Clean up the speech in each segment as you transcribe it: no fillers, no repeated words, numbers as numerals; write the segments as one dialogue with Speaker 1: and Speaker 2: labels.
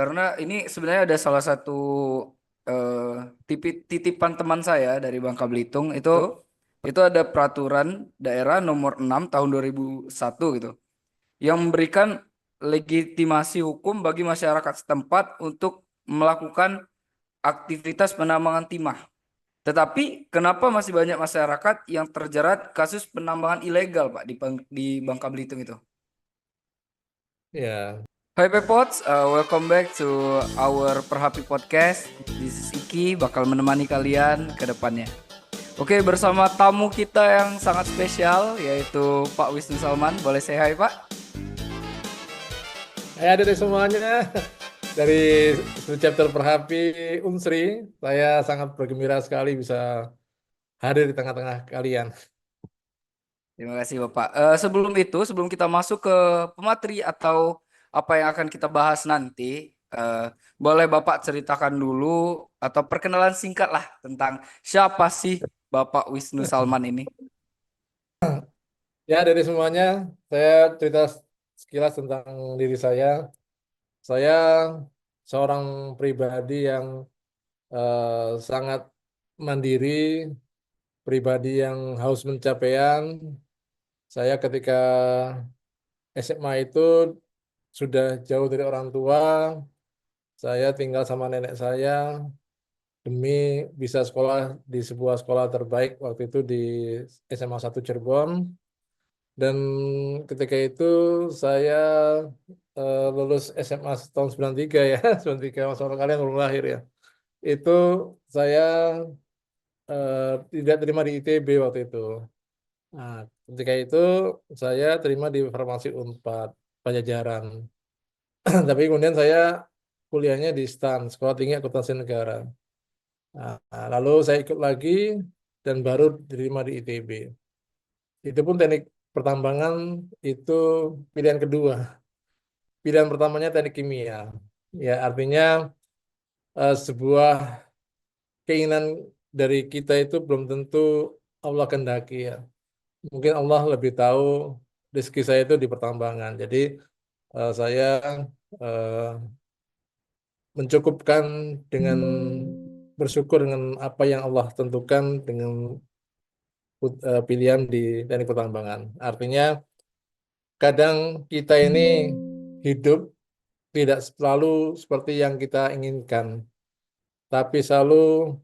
Speaker 1: Karena ini sebenarnya ada salah satu titipan teman saya dari Bangka Belitung itu ada peraturan daerah nomor 6 tahun 2001 gitu yang memberikan legitimasi hukum bagi masyarakat setempat untuk melakukan aktivitas penambangan timah. Tetapi kenapa masih banyak masyarakat yang terjerat kasus penambangan ilegal, Pak, di Bangka Belitung itu?
Speaker 2: Ya,
Speaker 1: Hai Pepots, welcome back to our Perhapi Podcast. This is Iki, bakal menemani kalian ke depannya. Oke, bersama tamu kita yang sangat spesial, yaitu Pak Wisnu Salman. Boleh saya hai, Pak?
Speaker 2: saya dari semuanya dari chapter Perhapi Unsri, saya sangat bergembira sekali bisa hadir di tengah-tengah kalian.
Speaker 1: Terima kasih, Bapak. Sebelum kita masuk ke pemateri atau apa yang akan kita bahas nanti, boleh Bapak ceritakan dulu atau perkenalan singkat lah tentang siapa sih Bapak Wisnu Salman ini?
Speaker 2: Ya, dari semuanya, saya cerita sekilas tentang diri saya. Saya seorang pribadi yang sangat mandiri, pribadi yang haus pencapaian. Saya ketika SMA itu sudah jauh dari orang tua, saya tinggal sama nenek saya demi bisa sekolah di sebuah sekolah terbaik waktu itu di SMA 1 Cirebon. Dan ketika itu saya lulus SMA tahun 93 ya, 93 masa orang kalian belum lahir ya. Itu saya tidak terima di ITB waktu itu. Nah, ketika itu saya terima di Farmasi Unpad Pajajaran. Tapi kemudian saya kuliahnya di STAN, Sekolah Tinggi Akuntansi Negara. Nah, lalu saya ikut lagi dan baru diterima di ITB. Itu pun teknik pertambangan itu pilihan kedua. Pilihan pertamanya teknik kimia. Ya, artinya sebuah keinginan dari kita itu belum tentu Allah kehendaki ya. Mungkin Allah lebih tahu rezeki saya itu di pertambangan. Jadi saya eh, mencukupkan dengan bersyukur dengan apa yang Allah tentukan dengan pilihan di teknik pertambangan. Artinya kadang kita ini hidup tidak selalu seperti yang kita inginkan, tapi selalu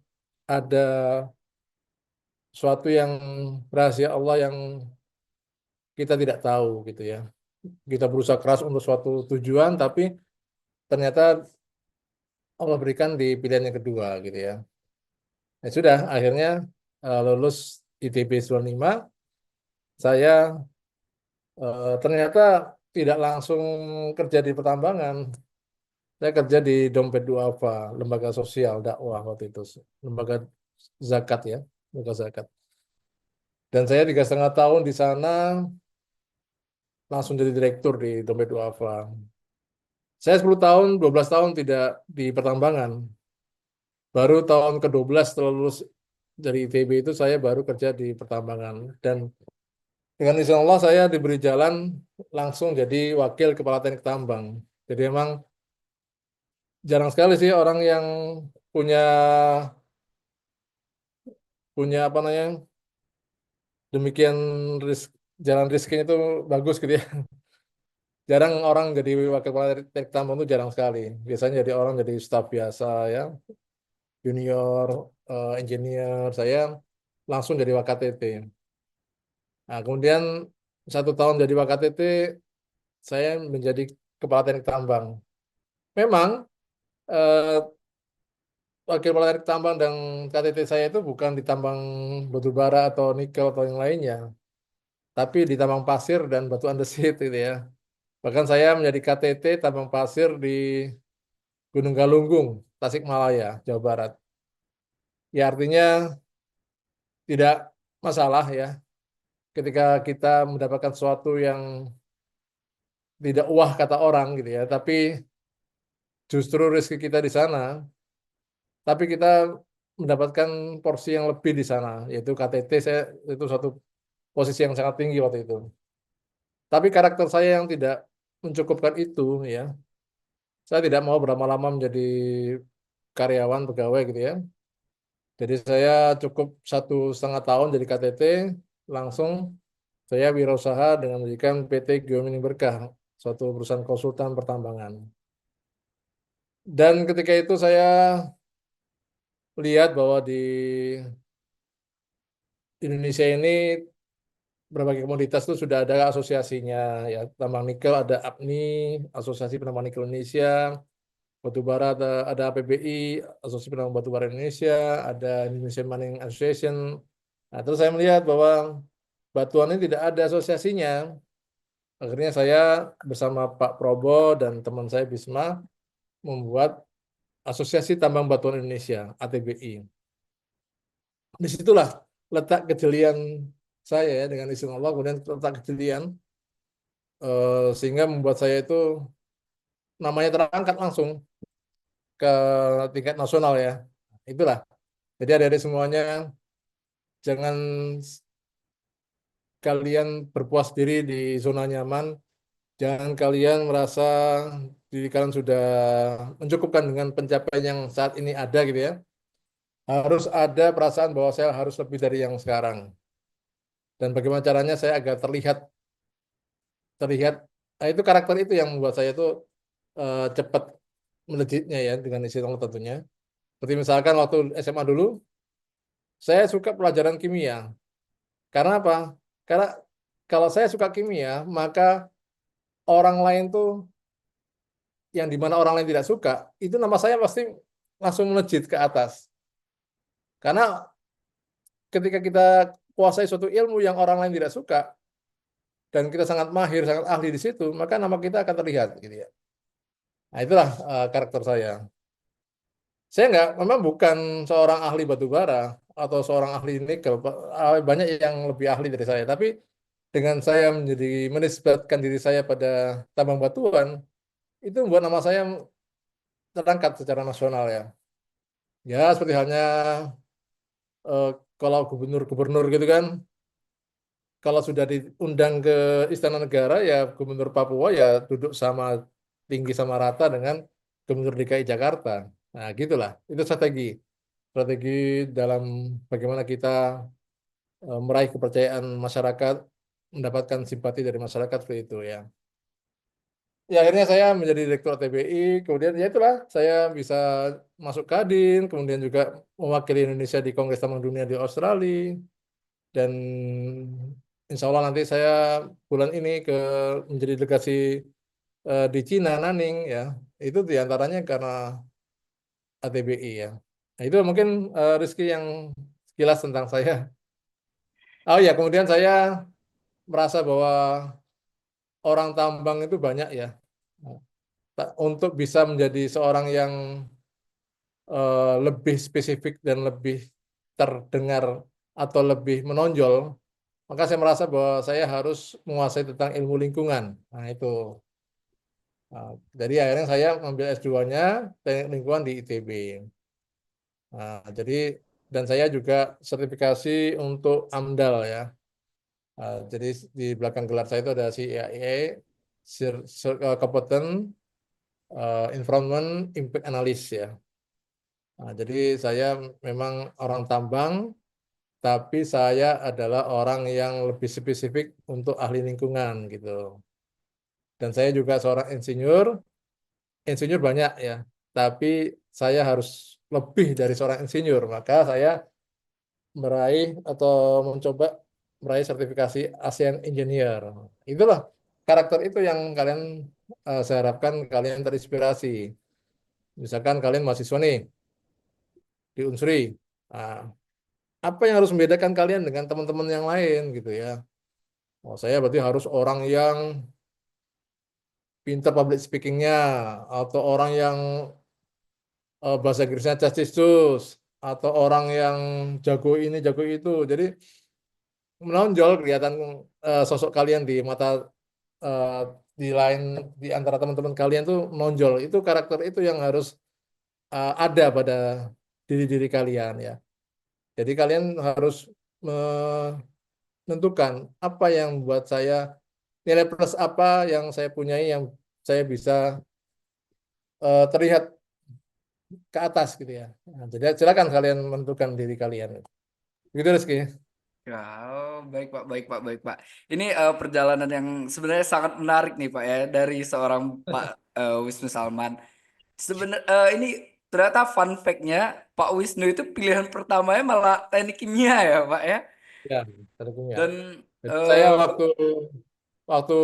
Speaker 2: ada suatu yang rahasia Allah yang kita tidak tahu gitu ya. Kita berusaha keras untuk suatu tujuan, tapi ternyata Allah berikan di pilihan yang kedua gitu ya. Ya sudah, akhirnya lulus ITB 95, saya ternyata tidak langsung kerja di pertambangan. Saya kerja di Dompet Duafa, lembaga sosial dakwah waktu itu, lembaga zakat ya, lembaga zakat. Dan saya 3,5 tahun di sana langsung jadi direktur di Dompet Duafa. Saya 10 tahun, 12 tahun tidak di pertambangan. Baru tahun ke-12 setelah lulus dari ITB itu saya baru kerja di pertambangan. Dan dengan izin Allah saya diberi jalan langsung jadi wakil kepala teknik tambang. Jadi memang jarang sekali sih orang yang punya punya apa namanya demikian risk, jalan risknya itu bagus gitu ya. Jarang orang jadi wakil kepala teknik tambang itu jarang sekali. Biasanya jadi orang jadi staf biasa ya, junior, engineer. Saya langsung jadi WKTT. Nah, kemudian 1 tahun jadi WKTT, saya menjadi kepala teknik tambang. Memang eh, wakil kepala teknik tambang dan KTT saya itu bukan di tambang batu bara atau nikel atau yang lainnya, tapi di tambang pasir dan batu andesit gitu ya. Bahkan saya menjadi KTT tambang pasir di Gunung Galunggung, Tasikmalaya, Jawa Barat. Ya artinya tidak masalah ya ketika kita mendapatkan sesuatu yang tidak wah kata orang gitu ya, tapi justru rezeki kita di sana, tapi kita mendapatkan porsi yang lebih di sana, yaitu KTT saya itu satu posisi yang sangat tinggi waktu itu. Tapi karakter saya yang tidak mencukupkan itu ya, saya tidak mau berlama-lama menjadi karyawan pegawai gitu ya. Jadi saya cukup 1,5 tahun jadi KTT, langsung saya wirausaha dengan mendirikan PT Geomining Berkah, suatu perusahaan konsultan pertambangan. Dan ketika itu saya lihat bahwa di Indonesia ini berbagai komoditas itu sudah ada asosiasinya ya. Tambang nikel ada APNI, Asosiasi Penambang Nikel Indonesia, batu bara ada APBI, Asosiasi Penambang Batu Bara Indonesia, ada Indonesian Mining Association. Nah, terus saya melihat bahwa batuan ini tidak ada asosiasinya. Akhirnya saya bersama Pak Probo dan teman saya Bisma membuat Asosiasi Tambang Batuan Indonesia (ATBI). Disitulah letak kejelian saya ya, dengan izin Allah, kemudian letak kejelian sehingga membuat saya itu namanya terangkat langsung ke tingkat nasional ya. Itulah. Jadi adik-adik semuanya, jangan kalian berpuas diri di zona nyaman, jangan kalian merasa diri kalian sudah mencukupkan dengan pencapaian yang saat ini ada gitu ya. Harus ada perasaan bahwa saya harus lebih dari yang sekarang. Dan bagaimana caranya saya agar terlihat terlihat nah itu karakter itu yang membuat saya itu cepat melejitnya ya dengan isi Allah tentunya. Seperti misalkan waktu SMA dulu, saya suka pelajaran kimia. Karena apa? Karena kalau saya suka kimia, maka orang lain tuh yang dimana orang lain tidak suka, itu nama saya pasti langsung melejit ke atas. Karena ketika kita kuasai suatu ilmu yang orang lain tidak suka, dan kita sangat mahir, sangat ahli di situ, maka nama kita akan terlihat, gitu ya. Nah, itulah karakter saya. Saya nggak, memang bukan seorang ahli batu bara atau seorang ahli nikel, banyak yang lebih ahli dari saya. Tapi dengan saya menjadi menisbatkan diri saya pada tambang batuan, itu membuat nama saya terangkat secara nasional ya. Ya seperti halnya eh, kalau gubernur-gubernur gitu kan, kalau sudah diundang ke Istana Negara ya gubernur Papua ya duduk sama tinggi sama rata dengan gubernur DKI Jakarta. Nah gitulah, itu strategi dalam bagaimana kita meraih kepercayaan masyarakat, mendapatkan simpati dari masyarakat seperti itu ya. Ya akhirnya saya menjadi direktur TBI, kemudian ya itulah saya bisa masuk Kadin, kemudian juga mewakili Indonesia di Kongres Tambang Dunia di Australia, dan insya Allah nanti saya bulan ini menjadi delegasi di Cina, Nanning ya, itu diantaranya karena ATBI ya. Nah itu mungkin Rizky yang sekilas tentang saya. Oh ya, kemudian saya merasa bahwa orang tambang itu banyak ya. Untuk bisa menjadi seorang yang lebih spesifik dan lebih terdengar atau lebih menonjol, maka saya merasa bahwa saya harus menguasai tentang ilmu lingkungan. Nah, itu. Nah, jadi akhirnya saya mengambil S2-nya Teknik Lingkungan di ITB. Nah, jadi dan saya juga sertifikasi untuk AMDAL ya. Jadi di belakang gelar saya itu ada CIIE, Competent Environment Impact Analysis ya. Nah, jadi saya memang orang tambang, tapi saya adalah orang yang lebih spesifik untuk ahli lingkungan gitu. Dan saya juga seorang insinyur, insinyur banyak ya, tapi saya harus lebih dari seorang insinyur. Maka saya meraih atau mencoba meraih sertifikasi ASEAN Engineer. Itulah karakter itu yang kalian saya harapkan kalian terinspirasi. Misalkan kalian mahasiswa nih di Unsri. Nah, apa yang harus membedakan kalian dengan teman-teman yang lain gitu ya? Oh, saya berarti harus orang yang pintar public speakingnya, atau orang yang bahasa Inggrisnya cacisius, atau orang yang jago ini, jago itu. Jadi menonjol kelihatan sosok kalian di mata eh, di lain di antara teman-teman kalian tuh menonjol. Itu karakter itu yang harus ada pada diri-diri kalian ya. Jadi kalian harus menentukan apa yang buat saya nilai plus apa yang saya punyai yang saya bisa terlihat ke atas gitu ya. Nah, jadi silakan kalian menentukan diri kalian. Gitu Rizky.
Speaker 1: Ya, oh, baik Pak, baik Pak, baik Pak. Ini perjalanan yang sebenarnya sangat menarik nih Pak ya dari seorang Pak Wisnu Salman. Ini ternyata fun fact-nya Pak Wisnu itu pilihan pertamanya malah teknik kimia ya Pak ya.
Speaker 2: Ya, pendukungnya.
Speaker 1: Dan
Speaker 2: Jadi saya
Speaker 1: eh,
Speaker 2: waktu waktu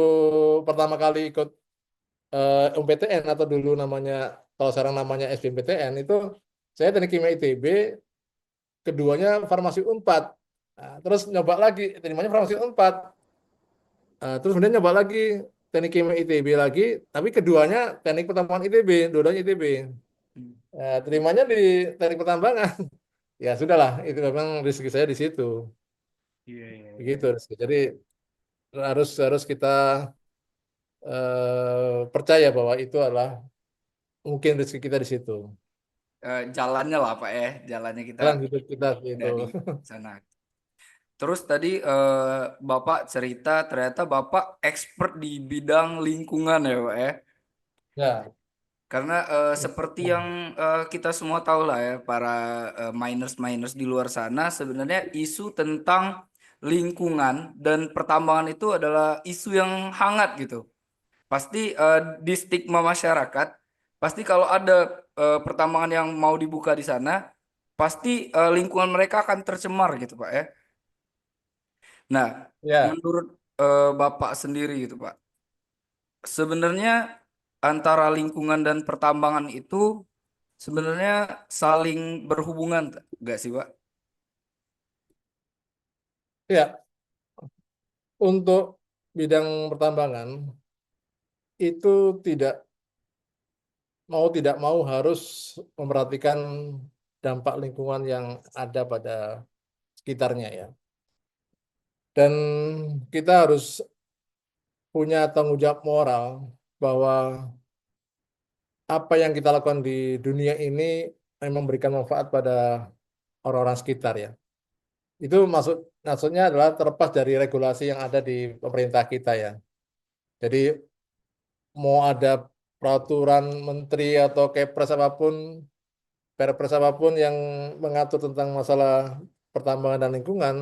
Speaker 2: pertama kali ikut UMPTN atau dulu namanya, kalau sekarang namanya SBMPTN itu, saya teknik kimia ITB, keduanya farmasi Unpad. Nah, terus nyoba lagi, terimanya farmasi Unpad. Terus kemudian nyoba lagi teknik kimia ITB lagi, tapi keduanya teknik pertambangan ITB, dua-duanya ITB. Terimanya di teknik pertambangan. Ya sudahlah, itu memang rezeki saya di situ.
Speaker 1: iya, iya, iya.
Speaker 2: Begitu rezeki. Jadi harus harus kita percaya bahwa itu adalah mungkin rezeki kita di situ.
Speaker 1: Jalannya lah Pak ya, jalannya kita
Speaker 2: Jalan hidup kita itu.
Speaker 1: udah di sana. Terus tadi Bapak cerita ternyata Bapak expert di bidang lingkungan ya Pak ya.
Speaker 2: Ya.
Speaker 1: Karena seperti yang kita semua tahu lah ya, para miners-miners di luar sana sebenarnya isu tentang lingkungan dan pertambangan itu adalah isu yang hangat gitu. Pasti di stigma masyarakat, pasti kalau ada pertambangan yang mau dibuka di sana, pasti lingkungan mereka akan tercemar gitu Pak ya. Nah,
Speaker 2: Ya,
Speaker 1: menurut Bapak sendiri gitu Pak, sebenarnya antara lingkungan dan pertambangan itu sebenarnya saling berhubungan nggak sih Pak?
Speaker 2: ya. Untuk bidang pertambangan itu tidak tidak mau harus memperhatikan dampak lingkungan yang ada pada sekitarnya ya. Dan kita harus punya tanggung jawab moral bahwa apa yang kita lakukan di dunia ini memang memberikan manfaat pada orang-orang sekitar ya. Itu maksudnya adalah terlepas dari regulasi yang ada di pemerintah kita ya. Jadi mau ada peraturan menteri atau kepres apapun, perpres apapun yang mengatur tentang masalah pertambangan dan lingkungan,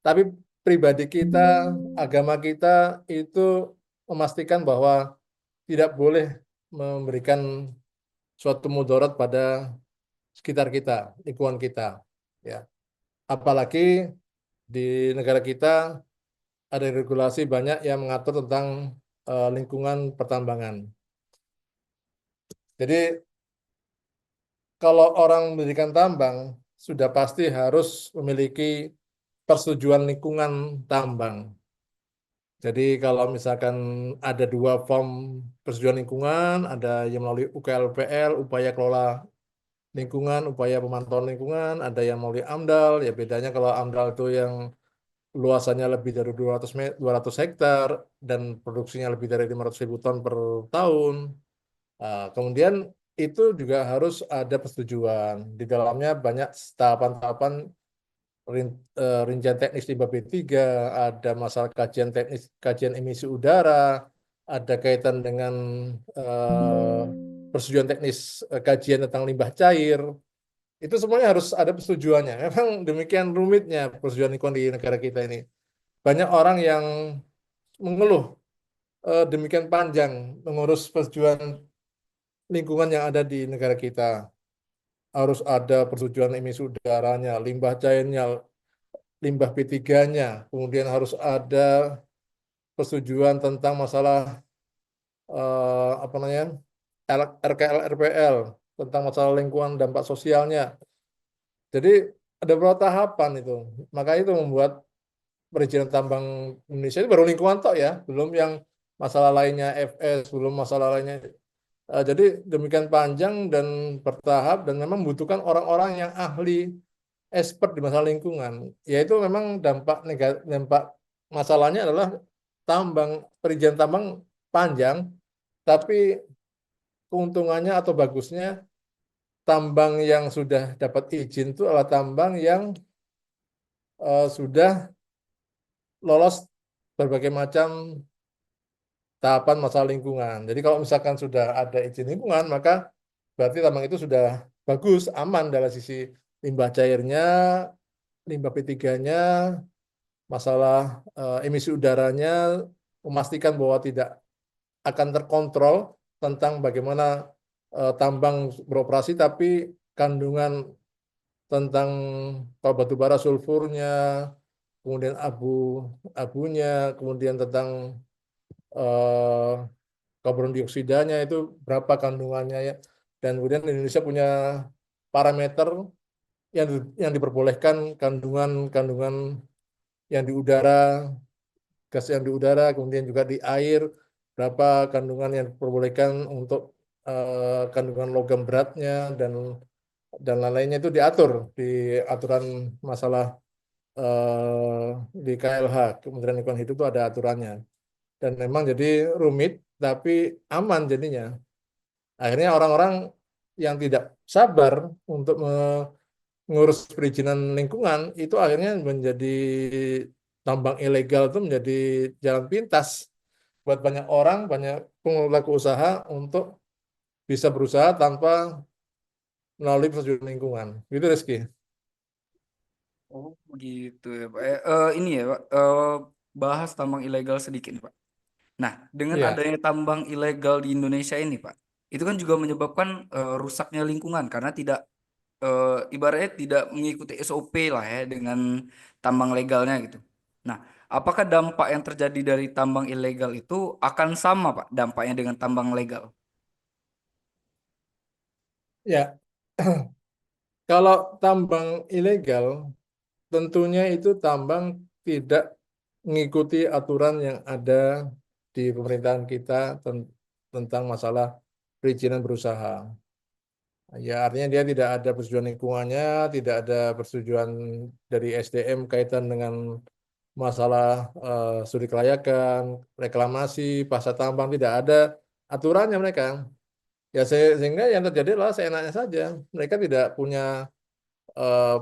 Speaker 2: tapi pribadi kita, agama kita itu memastikan bahwa tidak boleh memberikan suatu mudarat pada sekitar kita, lingkungan kita. Ya, apalagi di negara kita ada regulasi banyak yang mengatur tentang lingkungan pertambangan. Jadi kalau orang mendirikan tambang sudah pasti harus memiliki persetujuan lingkungan tambang. Jadi kalau misalkan ada dua form persetujuan lingkungan, ada yang melalui UKLPL, upaya kelola lingkungan, upaya pemantauan lingkungan, ada yang melalui AMDAL, ya bedanya kalau AMDAL itu yang luasannya lebih dari 200 hektar dan produksinya lebih dari 500.000 ton per tahun. Kemudian itu juga harus ada persetujuan. Di dalamnya banyak tahapan-tahapan rincian teknis limbah B3, ada masalah kajian teknis, kajian emisi udara, ada kaitan dengan eh, persetujuan teknis kajian tentang limbah cair. Itu semuanya harus ada persetujuannya. Memang demikian rumitnya persetujuan lingkungan di negara kita ini. Banyak orang yang mengeluh demikian panjang mengurus persetujuan lingkungan yang ada di negara kita. Harus ada persetujuan emisi udaranya, limbah cairnya, limbah P3-nya, kemudian harus ada persetujuan tentang masalah apa namanya RKL RPL tentang masalah lingkungan dampak sosialnya. Jadi ada beberapa tahapan itu. Maka itu membuat perizinan tambang Indonesia itu baru lingkungan tok ya, belum yang masalah lainnya FS, belum masalah lainnya. Jadi demikian panjang dan bertahap dan memang membutuhkan orang-orang yang ahli, expert di masalah lingkungan. Yaitu memang dampak masalahnya adalah tambang, perizinan tambang panjang, tapi keuntungannya atau bagusnya tambang yang sudah dapat izin itu adalah tambang yang sudah lolos berbagai macam tahapan masalah lingkungan. Jadi kalau misalkan sudah ada izin lingkungan, maka berarti tambang itu sudah bagus, aman dari sisi limbah cairnya, limbah P3-nya, masalah emisi udaranya, memastikan bahwa tidak akan terkontrol tentang bagaimana tambang beroperasi, tapi kandungan tentang kalau batu bara sulfurnya, kemudian abunya, kemudian tentang eh, karbon dioksidanya itu berapa kandungannya ya. Dan kemudian Indonesia punya parameter yang diperbolehkan kandungan-kandungan yang di udara, gas yang di udara, kemudian juga di air, berapa kandungan yang diperbolehkan untuk kandungan logam beratnya dan lain-lainnya itu diatur di aturan masalah eh, di KLH, Kementerian Lingkungan Hidup itu ada aturannya. Dan memang jadi rumit, tapi aman jadinya. Akhirnya orang-orang yang tidak sabar untuk mengurus perizinan lingkungan itu akhirnya menjadi tambang ilegal itu menjadi jalan pintas buat banyak orang, banyak pelaku usaha untuk bisa berusaha tanpa melalui persetujuan lingkungan. Gitu Rizky.
Speaker 1: Oh, gitu ya, Pak. Ini ya, Pak. Bahas tambang ilegal sedikit, Pak. Nah, dengan
Speaker 2: Iya,
Speaker 1: adanya tambang ilegal di Indonesia ini, Pak, itu kan juga menyebabkan rusaknya lingkungan karena tidak ibaratnya tidak mengikuti SOP lah ya dengan tambang legalnya gitu. Nah, apakah dampak yang terjadi dari tambang ilegal itu akan sama, Pak, dampaknya dengan tambang legal?
Speaker 2: ya. Kalau tambang ilegal, tentunya itu tambang tidak mengikuti aturan yang ada di pemerintahan kita tentang masalah perizinan berusaha. Ya, artinya dia tidak ada persetujuan lingkungannya, tidak ada persetujuan dari SDM kaitan dengan masalah studi kelayakan, reklamasi, pasar tambang, tidak ada aturannya mereka. Ya, sehingga yang terjadi adalah seenaknya saja. Mereka tidak punya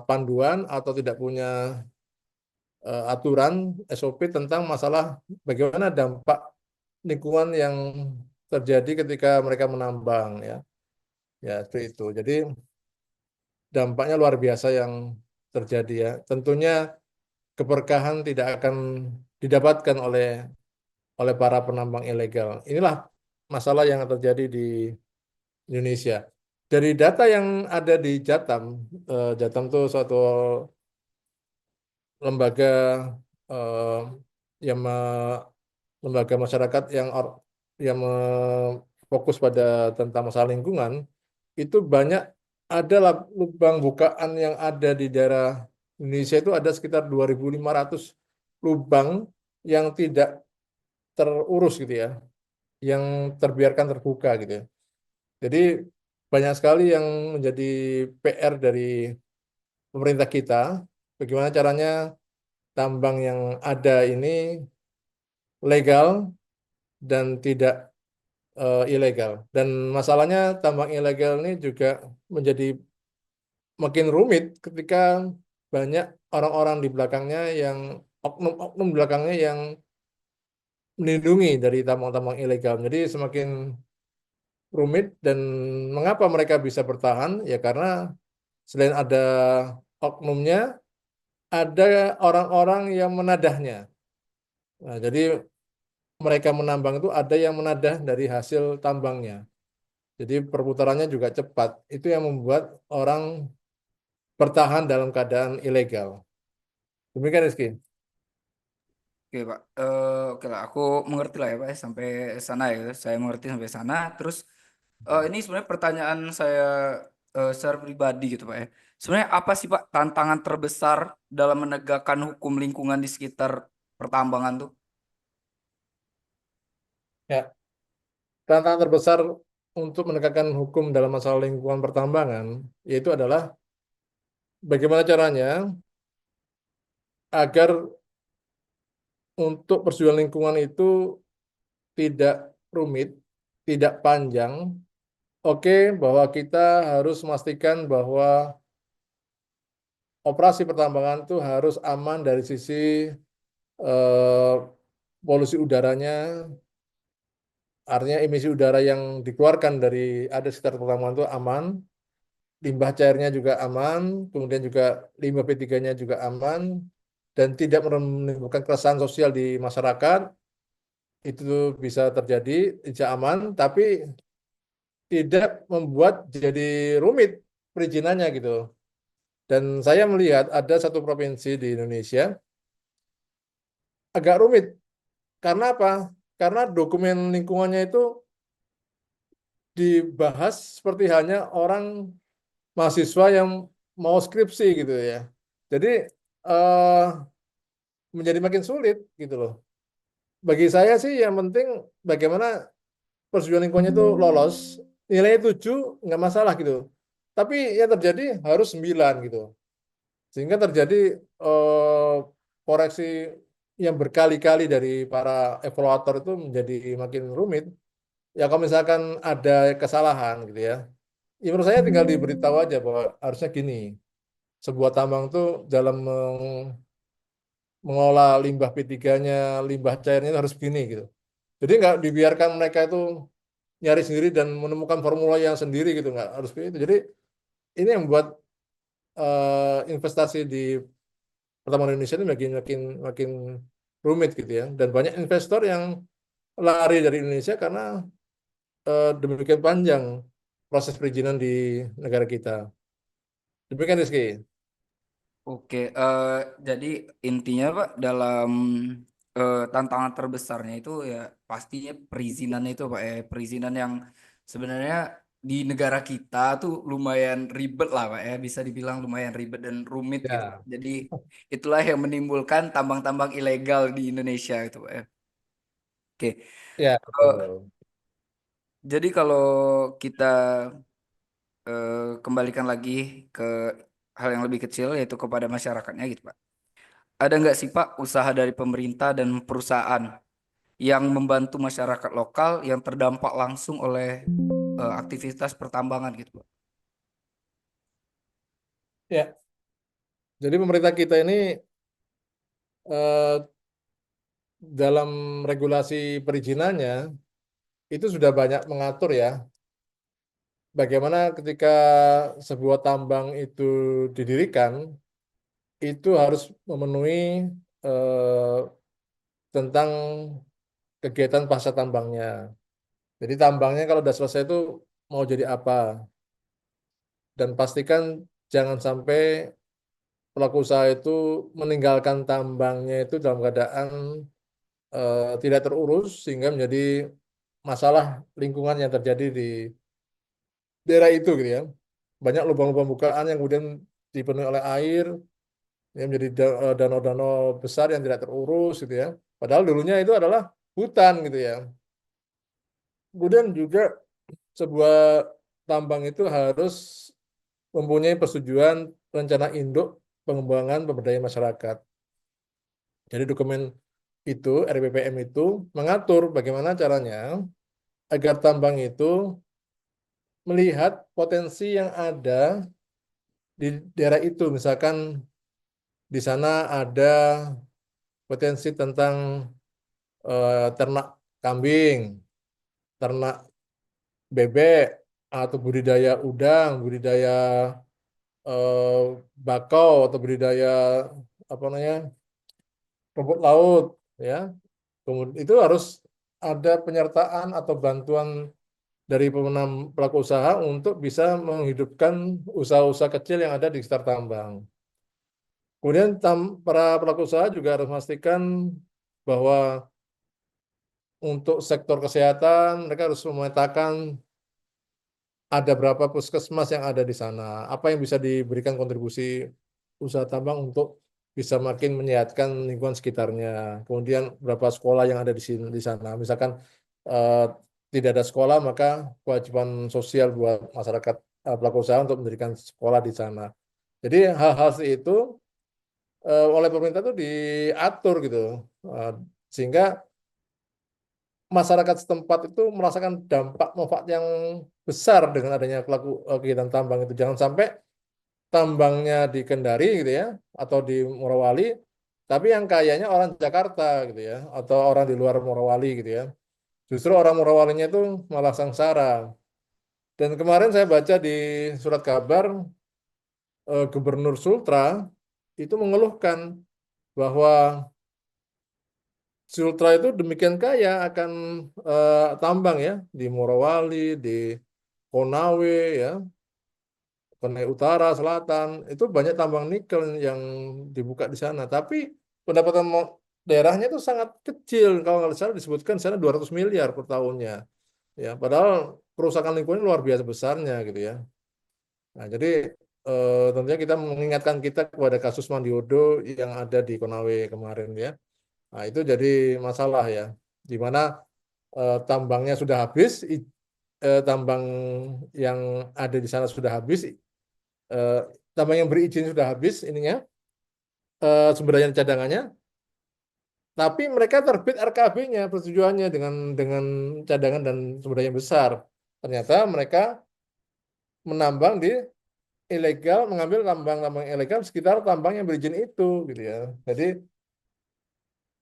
Speaker 2: panduan atau tidak punya aturan SOP tentang masalah bagaimana dampak lingkungan yang terjadi ketika mereka menambang ya. Ya, seperti itu. Jadi dampaknya luar biasa yang terjadi ya. Tentunya keberkahan tidak akan didapatkan oleh para penambang ilegal. Inilah masalah yang terjadi di Indonesia. Dari data yang ada di Jatam, Jatam itu suatu lembaga eh, yang lembaga masyarakat yang fokus pada tentang masalah lingkungan itu banyak ada lubang bukaan yang ada di daerah Indonesia itu ada sekitar 2.500 lubang yang tidak terurus gitu ya, yang terbiarkan terbuka gitu ya. Jadi banyak sekali yang menjadi PR dari pemerintah kita, bagaimana caranya tambang yang ada ini legal dan tidak ilegal. Dan masalahnya tambang ilegal ini juga menjadi makin rumit ketika banyak orang-orang di belakangnya yang oknum-oknum belakangnya yang melindungi dari tambang-tambang ilegal. Jadi semakin rumit dan mengapa mereka bisa bertahan? Ya karena selain ada oknumnya, ada orang-orang yang menadahnya. Nah, jadi mereka menambang itu ada yang menadah dari hasil tambangnya. Jadi perputarannya juga cepat. Itu yang membuat orang bertahan dalam keadaan ilegal. Demikian Rizky.
Speaker 1: Oke, Pak. Oke lah, aku mengerti lah ya, Pak, ya, sampai sana ya. Saya mengerti sampai sana. Terus ini sebenarnya pertanyaan saya secara pribadi gitu, Pak ya. Sebenarnya apa sih, Pak, tantangan terbesar dalam menegakkan hukum lingkungan di sekitar pertambangan tuh?
Speaker 2: Ya, tantangan terbesar untuk menegakkan hukum dalam masalah lingkungan pertambangan yaitu adalah bagaimana caranya agar untuk persetujuan lingkungan itu tidak rumit, tidak panjang. Oke, bahwa kita harus memastikan bahwa operasi pertambangan itu harus aman dari sisi eh, polusi udaranya, Artinya emisi udara yang dikeluarkan dari ada sekitar pertambangan itu aman, limbah cairnya juga aman, kemudian juga limbah P3-nya juga aman, dan tidak menimbulkan keresahan sosial di masyarakat. Itu bisa terjadi, tidak aman, tapi tidak membuat jadi rumit perizinannya gitu. Dan saya melihat ada satu provinsi di Indonesia agak rumit. Karena apa? Karena dokumen lingkungannya itu dibahas seperti hanya orang mahasiswa yang mau skripsi gitu ya. Jadi eh, menjadi makin sulit gitu loh. Bagi saya sih yang penting bagaimana persetujuan lingkungannya itu lolos, nilainya 7 nggak masalah gitu. Tapi yang terjadi harus 9 gitu. Sehingga terjadi eh, koreksi yang berkali-kali dari para evaluator itu menjadi makin rumit. Ya kalau misalkan ada kesalahan gitu ya, ya menurut saya tinggal diberitahu aja bahwa harusnya gini, sebuah tambang itu dalam mengolah limbah P3-nya, limbah cairnya itu harus begini gitu. Jadi nggak dibiarkan mereka itu nyari sendiri dan menemukan formula yang sendiri gitu, nggak harus begitu. Jadi ini yang membuat investasi di pertambangan Indonesia itu makin makin makin rumit gitu ya. Dan banyak investor yang lari dari Indonesia karena demikian panjang proses perizinan di negara kita. Demikian Rizky.
Speaker 1: Oke, jadi intinya Pak dalam tantangan terbesarnya itu ya pastinya perizinan itu Pak ya, perizinan yang sebenarnya di negara kita tuh lumayan ribet lah Pak ya, bisa dibilang lumayan ribet dan rumit gitu.
Speaker 2: Ya,
Speaker 1: Jadi itulah yang menimbulkan tambang-tambang ilegal di Indonesia itu Pak ya. Oke,
Speaker 2: ya
Speaker 1: eh,
Speaker 2: betul.
Speaker 1: jadi kalau kita kembalikan lagi ke hal yang lebih kecil yaitu kepada masyarakatnya gitu Pak. Ada nggak sih Pak usaha dari pemerintah dan perusahaan yang membantu masyarakat lokal yang terdampak langsung oleh aktivitas pertambangan gitu Pak?
Speaker 2: Ya, jadi pemerintah kita ini eh, dalam regulasi perizinannya itu sudah banyak mengatur ya bagaimana ketika sebuah tambang itu didirikan itu harus memenuhi eh, tentang kegiatan pasca tambangnya. Jadi tambangnya kalau sudah selesai itu mau jadi apa dan pastikan jangan sampai pelaku usaha itu meninggalkan tambangnya itu dalam keadaan tidak terurus sehingga menjadi masalah lingkungan yang terjadi di daerah itu gitu ya. Banyak lubang-lubang bukaan yang kemudian dipenuhi oleh air yang menjadi danau-danau besar yang tidak terurus gitu ya. Padahal dulunya itu adalah hutan gitu ya. Kemudian juga sebuah tambang itu harus mempunyai persetujuan rencana induk pengembangan pemberdayaan masyarakat. Jadi dokumen itu, RPPM itu mengatur bagaimana caranya agar tambang itu melihat potensi yang ada di daerah itu. Misalkan di sana ada potensi tentang ternak kambing, ternak bebek, atau budidaya udang, budidaya eh, bakau, atau budidaya apa namanya rumput laut, ya. Kemudian itu harus ada penyertaan atau bantuan dari pelaku usaha untuk bisa menghidupkan usaha-usaha kecil yang ada di sekitar tambang. Kemudian para pelaku usaha juga harus memastikan bahwa untuk sektor kesehatan mereka harus memetakan ada berapa puskesmas yang ada di sana, apa yang bisa diberikan kontribusi usaha tambang untuk bisa makin menyehatkan lingkungan sekitarnya. Kemudian berapa sekolah yang ada di sini di sana. Misalkan eh, tidak ada sekolah, maka kewajiban sosial buat masyarakat pelaku usaha untuk mendirikan sekolah di sana. Jadi hal-hal seperti itu oleh pemerintah itu diatur gitu, Eh, sehingga masyarakat setempat itu merasakan dampak manfaat yang besar dengan adanya pelaku kegiatan tambang itu. Jangan sampai tambangnya di Kendari gitu ya, atau di Morowali, tapi yang kayanya orang Jakarta gitu ya, atau orang di luar Morowali gitu ya. Justru orang Morowalinya itu malah sengsara. Dan kemarin saya baca di surat kabar Gubernur Sultra itu mengeluhkan bahwa Sultra itu demikian kaya akan tambang ya di Morowali, di Konawe ya, Konawe Utara, Selatan itu banyak tambang nikel yang dibuka di sana. Tapi pendapatan daerahnya itu sangat kecil. Kalau nggak salah disebutkan di sana 200 miliar per tahunnya. Ya, padahal kerusakan lingkungan luar biasa besarnya gitu ya. Nah, jadi tentunya kita mengingatkan kita kepada kasus Mandiodo yang ada di Konawe kemarin ya. Nah, itu jadi masalah ya, di mana tambangnya sudah habis, tambang yang ada di sana sudah habis, eh, tambang yang berizin sudah habis ininya, sumber daya cadangannya, tapi mereka terbit RKB-nya persetujuannya dengan cadangan dan sumber daya yang besar. Ternyata mereka menambang di ilegal, mengambil tambang-tambang ilegal sekitar tambang yang berizin itu, gitu ya. Jadi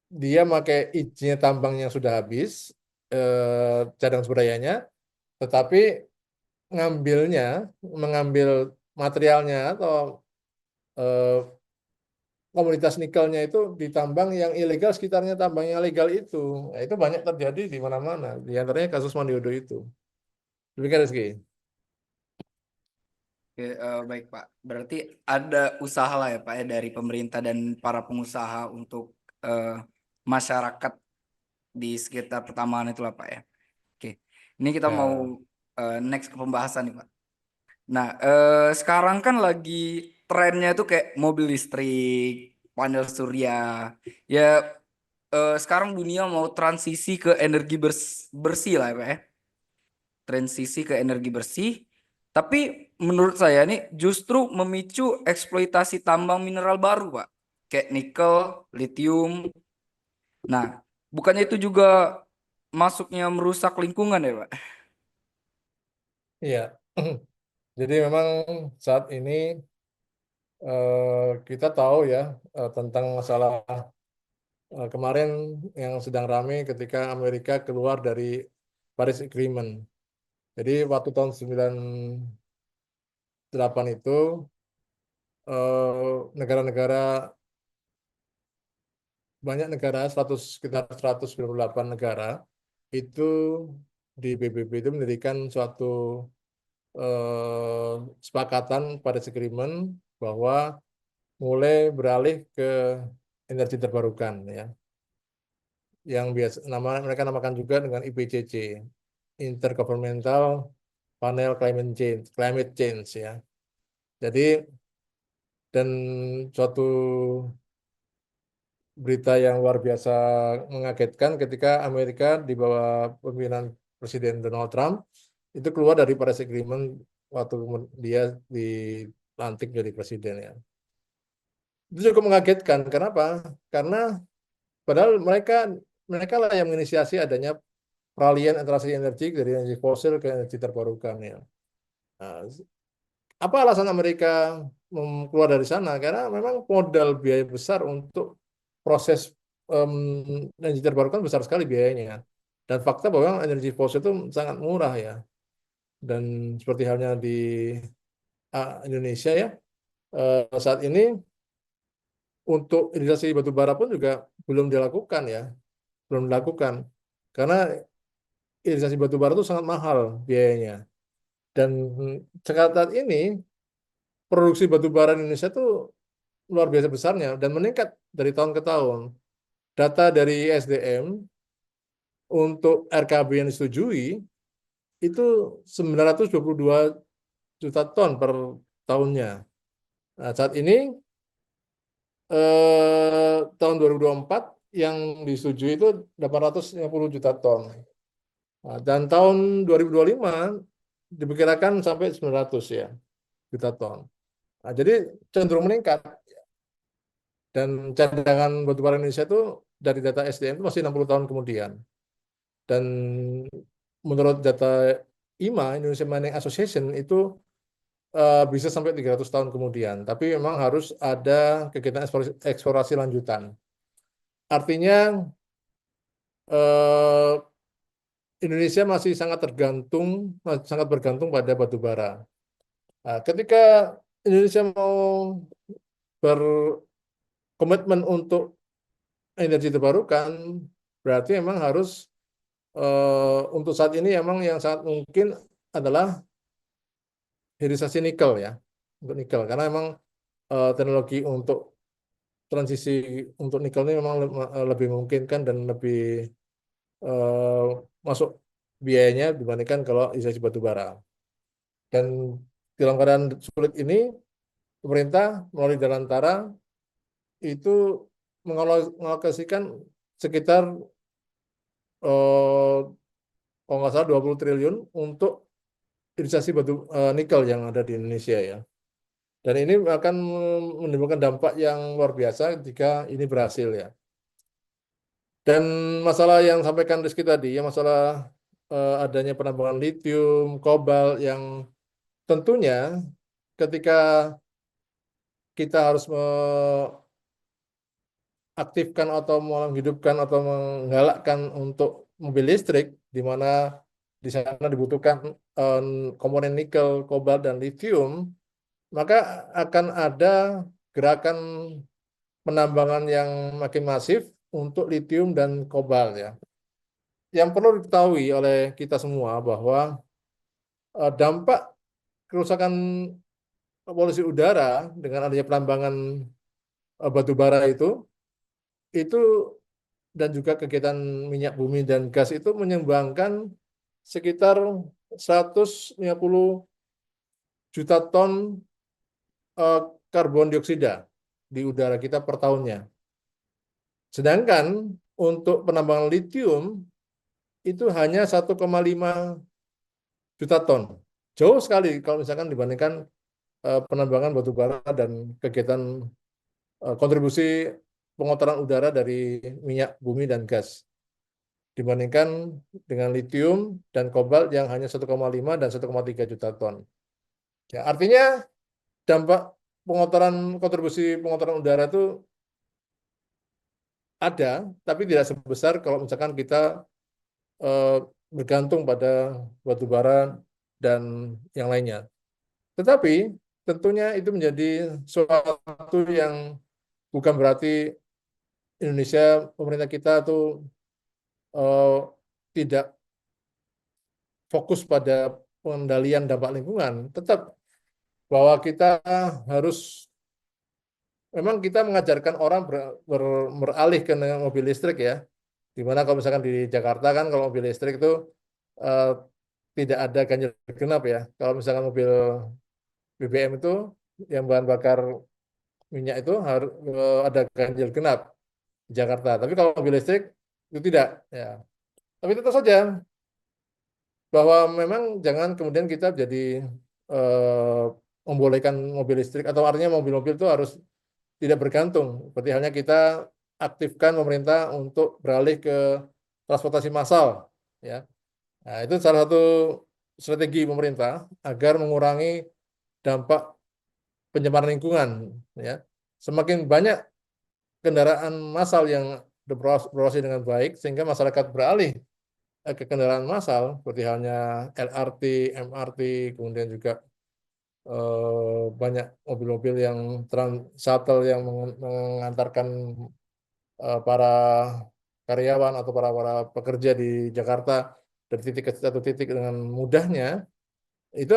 Speaker 2: dia pakai izinnya tambang yang sudah habis, cadangan sumber dayanya, tetapi ngambilnya, mengambil materialnya atau eh, komoditas nikelnya itu ditambang yang ilegal sekitarnya tambang yang legal itu. Nah, itu banyak terjadi di mana-mana. Di antaranya kasus Mandiodo itu. Demikian Rizky.
Speaker 1: Oke, baik Pak. Berarti ada usaha lah ya Pak ya dari pemerintah dan para pengusaha untuk masyarakat di sekitar pertambangan itulah Pak ya. Oke, ini kita mau
Speaker 2: Ya,
Speaker 1: next ke pembahasan nih Pak. Nah, sekarang kan lagi trennya itu kayak mobil listrik, panel surya. Ya, sekarang dunia mau transisi ke energi bersih lah ya Pak ya. Transisi ke energi bersih. Tapi menurut saya nih justru memicu eksploitasi tambang mineral baru Pak. Kayak nikel, lithium. Nah, bukannya itu juga masuknya merusak lingkungan ya Pak?
Speaker 2: iya. Jadi memang saat ini kita tahu ya tentang masalah kemarin yang sedang ramai ketika Amerika keluar dari Paris Agreement. Jadi waktu tahun 98 itu negara-negara banyak negara 100 sekitar 198 negara itu di PBB itu mendirikan suatu sepakatan pada agreement bahwa mulai beralih ke energi terbarukan ya yang biasa mereka namakan juga dengan IPCC Intergovernmental Panel Climate Change ya. Jadi dan suatu berita yang luar biasa mengagetkan ketika Amerika di bawah pemimpinan Presiden Donald Trump itu keluar dari Paris Agreement waktu dia dilantik jadi presiden ya. Itu cukup mengagetkan. Kenapa? Karena padahal mereka mereka lah yang menginisiasi adanya peralihan transisi energi dari energi fosil ke energi terbarukan ya. Nah, apa alasan Amerika keluar dari sana? Karena memang modal biaya besar untuk proses energi terbarukan besar sekali biayanya. Dan fakta bahwa energi fosil itu sangat murah ya. Dan seperti halnya di Indonesia ya, saat ini untuk realisasi batu bara pun juga belum dilakukan ya, belum dilakukan. Karena realisasi batu bara itu sangat mahal biayanya. Dan saat ini produksi batu bara di Indonesia itu luar biasa besarnya dan meningkat dari tahun ke tahun. Data dari SDM untuk RKB yang disetujui itu 922 juta ton per tahunnya. Nah, saat ini tahun 2024 yang disetujui itu 850 juta ton. Nah, dan tahun 2025 diperkirakan sampai 900 ya juta ton. Nah, jadi cenderung meningkat dan cadangan batubara Indonesia itu dari data SDM itu masih 60 tahun kemudian. Dan menurut data IMA, Indonesia Mining Association itu bisa sampai 300 tahun kemudian. Tapi memang harus ada kegiatan eksplorasi lanjutan. Artinya Indonesia masih sangat bergantung pada batu bara. Nah, ketika Indonesia mau berkomitmen untuk energi terbarukan, berarti memang harus untuk saat ini memang yang sangat mungkin adalah hilirisasi nikel ya, untuk nikel. Karena memang teknologi untuk transisi untuk nikel ini memang lebih memungkinkan dan lebih eh, masuk biayanya dibandingkan kalau hilirisasi batu bara. Dan dalam keadaan sulit ini, pemerintah melalui Dalantara itu mengalokasikan sekitar eh, kalau nggak salah 20 triliun untuk hilirisasi nikel yang ada di Indonesia ya. Dan ini akan menimbulkan dampak yang luar biasa jika ini berhasil ya. Dan masalah yang sampaikan Rizky tadi ya, masalah adanya penambangan litium, kobalt yang tentunya ketika kita harus aktifkan atau menghidupkan atau menggalakkan untuk mobil listrik, di mana di sana dibutuhkan eh, komponen nikel, kobalt, dan lithium, maka akan ada gerakan penambangan yang makin masif untuk lithium dan kobalt ya. Yang perlu diketahui oleh kita semua bahwa dampak kerusakan polusi udara dengan adanya penambangan batu bara itu dan juga kegiatan minyak bumi dan gas itu menyumbangkan sekitar 150 juta ton eh, karbon dioksida di udara kita per tahunnya. Sedangkan untuk penambangan litium itu hanya 1,5 juta ton. Jauh sekali kalau misalkan dibandingkan penambangan batu bara dan kegiatan kontribusi pengotoran udara dari minyak bumi dan gas, dibandingkan dengan litium dan kobalt yang hanya 1,5 dan 1,3 juta ton. Ya, artinya dampak kontribusi pengotoran udara itu ada, tapi tidak sebesar kalau misalkan kita eh, bergantung pada batu bara dan yang lainnya. Tetapi tentunya itu menjadi suatu yang bukan berarti Indonesia, pemerintah kita tuh eh, tidak fokus pada pengendalian dampak lingkungan. Tetap bahwa kita harus, memang kita mengajarkan orang beralih ke mobil listrik ya. Dimana kalau misalkan di Jakarta kan kalau mobil listrik itu eh, tidak ada ganjil genap ya. Kalau misalkan mobil BBM itu yang bahan bakar minyak itu harus ada ganjil genap di Jakarta. Tapi kalau mobil listrik itu tidak ya. Tapi tetap saja bahwa memang jangan kemudian kita jadi eh, membolehkan mobil listrik atau artinya mobil-mobil itu harus tidak bergantung. Seperti halnya kita aktifkan pemerintah untuk beralih ke transportasi massal, ya. Nah, itu salah satu strategi pemerintah agar mengurangi dampak pencemaran lingkungan, ya. Semakin banyak kendaraan massal yang beroperasi dengan baik, sehingga masyarakat beralih ke kendaraan massal, seperti halnya LRT, MRT, kemudian juga banyak mobil-mobil yang shuttle yang mengantarkan para karyawan atau para pekerja di Jakarta dari titik ke satu titik dengan mudahnya, itu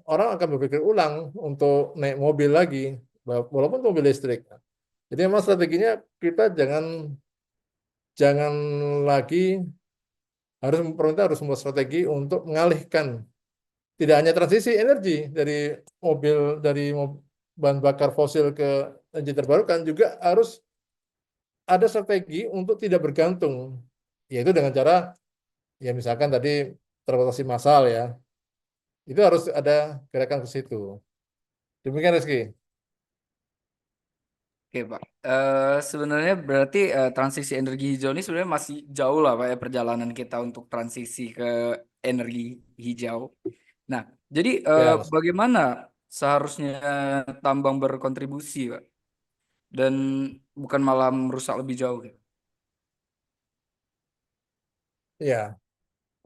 Speaker 2: orang akan berpikir ulang untuk naik mobil lagi, walaupun mobil listrik. Jadi memang strateginya kita jangan jangan lagi pemerintah harus membuat strategi untuk mengalihkan tidak hanya transisi energi mobil dari bahan bakar fosil ke energi terbarukan, juga harus ada strategi untuk tidak bergantung, yaitu dengan cara ya misalkan tadi transportasi massal ya, itu harus ada gerakan ke situ. Demikian Rizky.
Speaker 1: Oke, Pak. Sebenarnya berarti transisi energi hijau ini sebenarnya masih jauh lah, Pak, ya, perjalanan kita untuk transisi ke energi hijau. Nah, jadi
Speaker 2: Ya, Mas.
Speaker 1: bagaimana seharusnya tambang berkontribusi, Pak? Dan bukan malah merusak lebih jauh, gitu.
Speaker 2: Ya.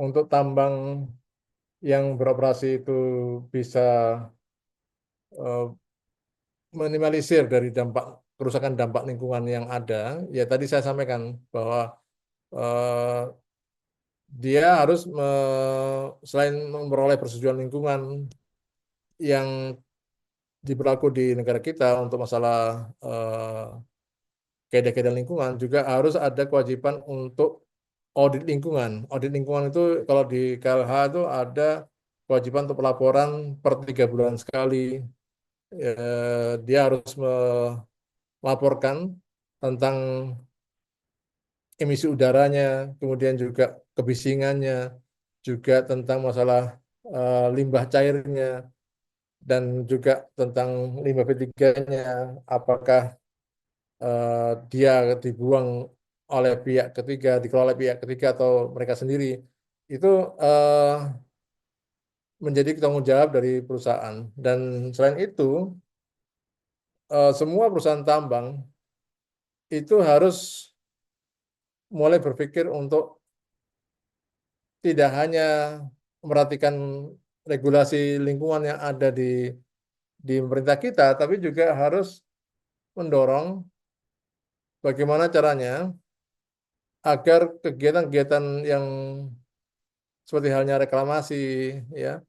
Speaker 2: untuk tambang yang beroperasi itu bisa eh, minimalisir dari dampak kerusakan dampak lingkungan yang ada, ya tadi saya sampaikan bahwa eh, dia harus selain memperoleh persetujuan lingkungan yang diberlaku di negara kita untuk masalah eh, kaedah-kaedah lingkungan, juga harus ada kewajiban untuk audit lingkungan. Audit lingkungan itu kalau di KLH itu ada kewajiban untuk pelaporan per 3 bulan sekali. Dia harus melaporkan tentang emisi udaranya, kemudian juga kebisingannya, juga tentang masalah limbah cairnya, dan juga tentang limbah P3-nya, apakah dia dibuang oleh pihak ketiga, dikelola oleh pihak ketiga atau mereka sendiri. Itu eh, menjadi tanggung jawab dari perusahaan. Dan selain itu, semua perusahaan tambang itu harus mulai berpikir untuk tidak hanya memperhatikan regulasi lingkungan yang ada di pemerintah kita, tapi juga harus mendorong bagaimana caranya agar kegiatan-kegiatan yang seperti halnya reklamasi, ya,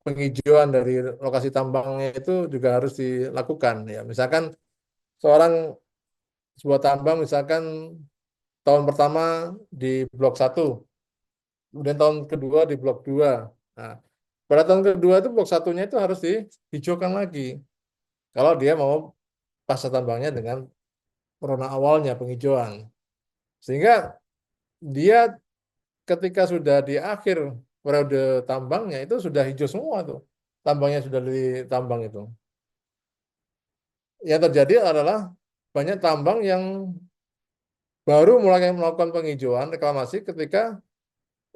Speaker 2: penghijauan dari lokasi tambangnya itu juga harus dilakukan. Ya, misalkan seorang sebuah tambang, misalkan tahun pertama di blok satu, kemudian tahun kedua di blok 2. Nah, pada tahun kedua itu blok satunya itu harus dihijaukan lagi. Kalau dia mau pasca tambangnya dengan corona awalnya penghijauan. Sehingga dia ketika sudah di akhir periode tambangnya itu sudah hijau semua tuh. Tambangnya sudah ditambang itu. Yang terjadi adalah banyak tambang yang baru mulai melakukan penghijauan reklamasi ketika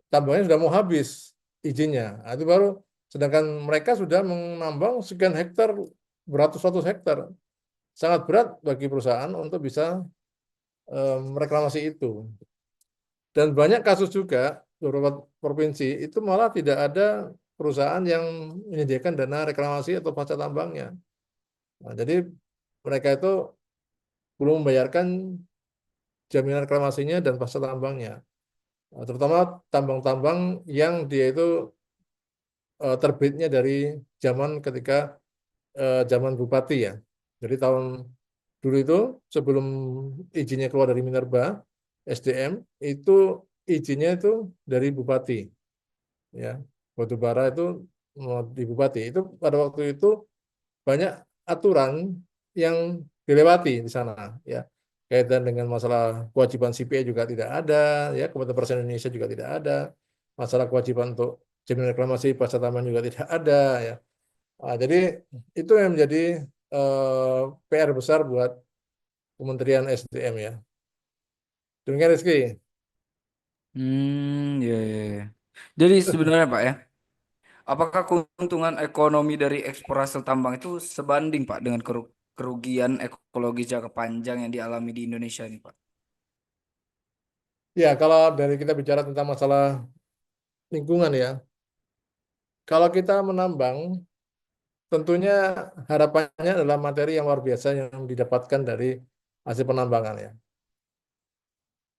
Speaker 2: tambangnya sudah mau habis izinnya. Nah, itu baru, sedangkan mereka sudah menambang sekian hektar, beratus-ratus hektar. Sangat berat bagi perusahaan untuk bisa mereklamasi itu. Dan banyak kasus juga beberapa provinsi itu malah tidak ada perusahaan yang menyediakan dana reklamasi atau pasca tambangnya. Nah, jadi mereka itu belum membayarkan jaminan reklamasinya dan pasca tambangnya. Nah, terutama tambang-tambang yang dia itu terbitnya dari zaman ketika zaman Bupati ya. Jadi tahun dulu itu sebelum izinnya keluar dari Minerba SDM itu izinnya itu dari Bupati, ya, batubara itu di Bupati itu pada waktu itu banyak aturan yang dilewati di sana, ya, kaitan dengan masalah kewajiban CPA juga tidak ada, ya, Kementerian Pertanian Indonesia juga tidak ada, masalah kewajiban untuk jaminan reklamasi pasca tambang juga tidak ada, ya. Nah, jadi itu yang menjadi PR besar buat Kementerian SDM, ya. Demikian Rizky.
Speaker 1: Ya, ya, ya. Jadi sebenarnya Pak ya, apakah keuntungan ekonomi dari ekspor hasil tambang itu sebanding Pak dengan kerugian ekologi jangka panjang yang dialami di Indonesia ini Pak?
Speaker 2: Ya, kalau dari kita bicara tentang masalah lingkungan ya, kalau kita menambang, tentunya harapannya adalah materi yang luar biasa yang didapatkan dari hasil penambangan ya.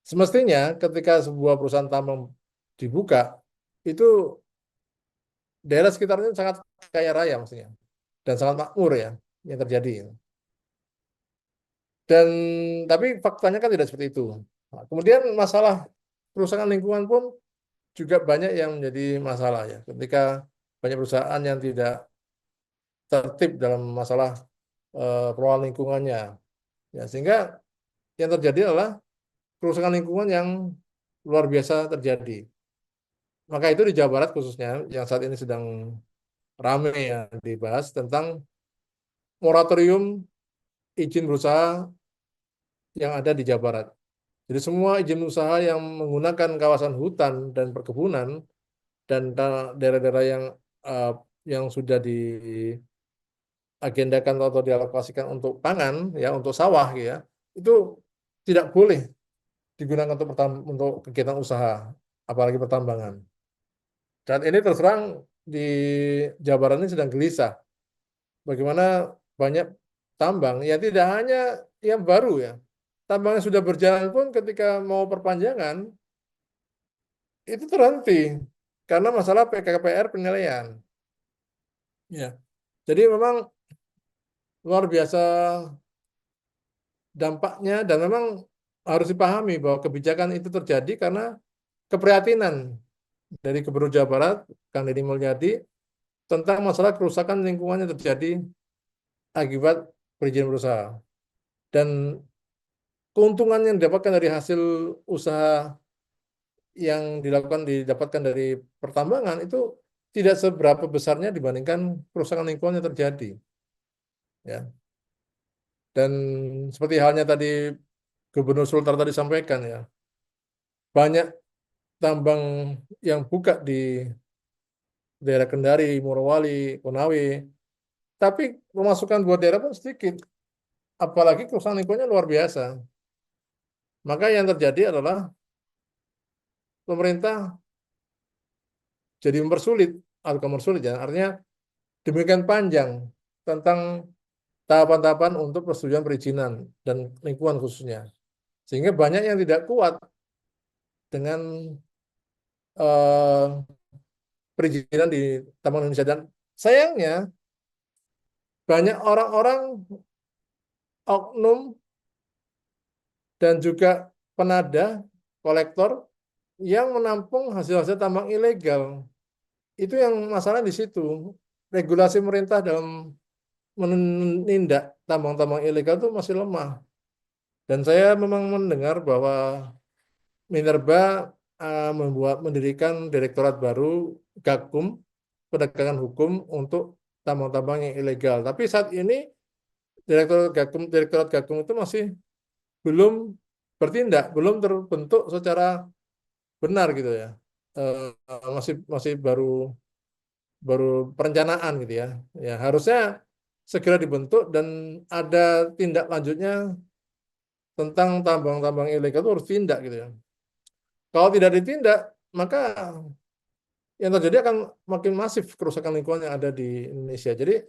Speaker 2: Semestinya ketika sebuah perusahaan tambang dibuka, itu daerah sekitarnya sangat kaya raya maksudnya, dan sangat makmur ya yang terjadi. Dan tapi faktanya kan tidak seperti itu. Nah, kemudian masalah kerusakan lingkungan pun juga banyak yang menjadi masalah ya. Ketika banyak perusahaan yang tidak tertib dalam masalah pengelolaan lingkungannya, ya, sehingga yang terjadi adalah kerusakan lingkungan yang luar biasa terjadi. Maka itu di Jawa Barat khususnya yang saat ini sedang ramai ya dibahas tentang moratorium izin berusaha yang ada di Jawa Barat. Jadi semua izin usaha yang menggunakan kawasan hutan dan perkebunan dan daerah-daerah uh, yang sudah diagendakan atau dialokasikan untuk pangan ya untuk sawah ya itu tidak boleh digunakan untuk kegiatan usaha. apalagi pertambangan. Saat ini terus terang di Jawa Barat ini sedang gelisah. Bagaimana banyak tambang, ya tidak hanya yang baru ya. Tambang yang sudah berjalan pun ketika mau perpanjangan, itu terhenti. Karena masalah PKPR penilaian. Ya. Jadi memang luar biasa dampaknya dan memang harus dipahami bahwa kebijakan itu terjadi karena keprihatinan dari Gubernur Jawa Barat, Kang Deddy Mulyadi, tentang masalah kerusakan lingkungan yang terjadi akibat perizinan berusaha. Dan keuntungan yang didapatkan dari hasil usaha yang didapatkan dari pertambangan itu tidak seberapa besarnya dibandingkan kerusakan lingkungan yang terjadi. Ya. Dan seperti halnya tadi Gubernur Sultar tadi sampaikan ya, banyak tambang yang buka di daerah Kendari, Morowali, Konawe, tapi pemasukan buat daerah pun sedikit, apalagi kerusakan lingkungannya luar biasa. Maka yang terjadi adalah pemerintah jadi mempersulit, atau mempersulit ya, artinya demikian panjang tentang tahapan-tahapan untuk persetujuan perizinan dan lingkungan khususnya. Sehingga banyak yang tidak kuat dengan eh, perizinan di Taman Indonesia. Dan sayangnya banyak orang-orang oknum dan juga penada, kolektor yang menampung hasil-hasil tambang ilegal. Itu yang masalah di situ. Regulasi pemerintah dalam menindak tambang-tambang ilegal itu masih lemah. Dan saya memang mendengar bahwa Minerba mendirikan direktorat baru Gakum, penegakan hukum untuk tambang-tambang yang ilegal. Tapi saat ini direktorat Gakum itu masih belum bertindak, belum terbentuk secara benar gitu ya. Masih masih baru baru perencanaan gitu ya. Ya harusnya segera dibentuk dan ada tindak lanjutnya tentang tambang-tambang ilegal itu harus tindak gitu ya. Kalau tidak ditindak, maka yang terjadi akan makin masif kerusakan lingkungan yang ada di Indonesia. Jadi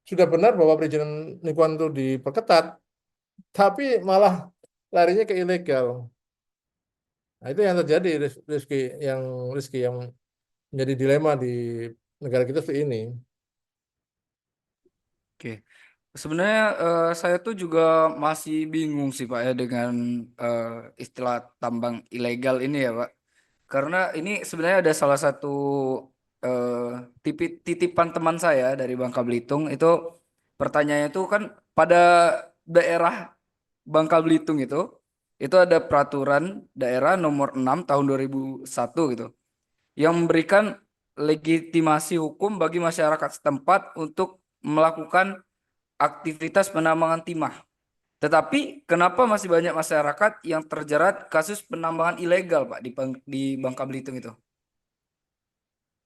Speaker 2: sudah benar bahwa perizinan lingkungan itu diperketat, tapi malah larinya ke ilegal. Nah, itu yang terjadi, Rizky, yang menjadi dilema di negara kita seperti ini.
Speaker 1: Oke. Sebenarnya saya tuh juga masih bingung sih Pak ya dengan eh, istilah tambang ilegal ini ya Pak. Karena ini sebenarnya ada salah satu eh, titipan teman saya dari Bangka Belitung itu pertanyaannya itu kan pada daerah Bangka Belitung itu ada peraturan daerah nomor 6 tahun 2001 gitu yang memberikan legitimasi hukum bagi masyarakat setempat untuk melakukan aktivitas penambangan timah. Tetapi kenapa masih banyak masyarakat yang terjerat kasus penambangan ilegal, Pak, di Bangka Belitung itu?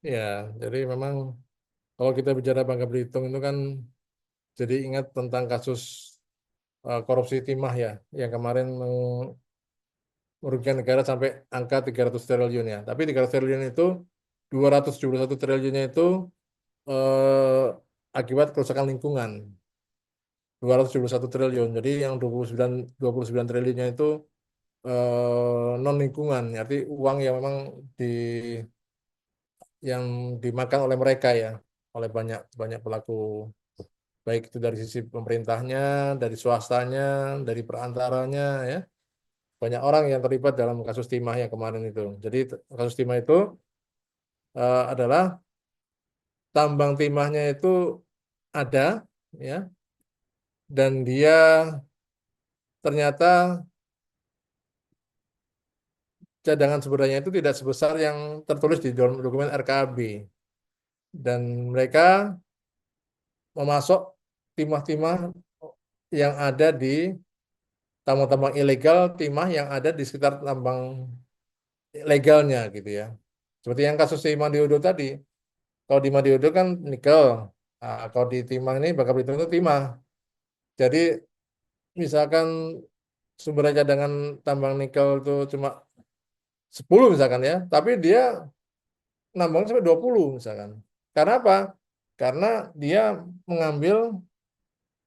Speaker 2: Ya, jadi memang kalau kita bicara Bangka Belitung itu kan jadi ingat tentang kasus korupsi timah ya, yang kemarin merugikan negara sampai angka 300 triliun ya. Tapi 300 triliun itu 271 triliunnya itu eh, akibat kerusakan lingkungan. 271 triliun. Jadi yang 29 triliunnya itu non lingkungan, arti uang yang memang di yang dimakan oleh mereka ya, oleh banyak banyak pelaku, baik itu dari sisi pemerintahnya, dari swastanya, dari perantaranya ya. Banyak orang yang terlibat dalam kasus timah yang kemarin itu. Jadi kasus timah itu adalah tambang timahnya itu ada ya, dan dia ternyata cadangan sebenarnya itu tidak sebesar yang tertulis di dalam dokumen RKAB, dan mereka memasok timah-timah yang ada di tambang-tambang ilegal, timah yang ada di sekitar tambang legalnya gitu ya. Seperti yang kasus di Madiodo tadi. Kalau di Madiodo kan nikel. Nah, kalau di timah ini Bangka Belitung itu timah. Jadi misalkan sumber cadangan tambang nikel itu cuma 10 misalkan ya, tapi dia nambang sampai 20 misalkan. Karena apa? Karena dia mengambil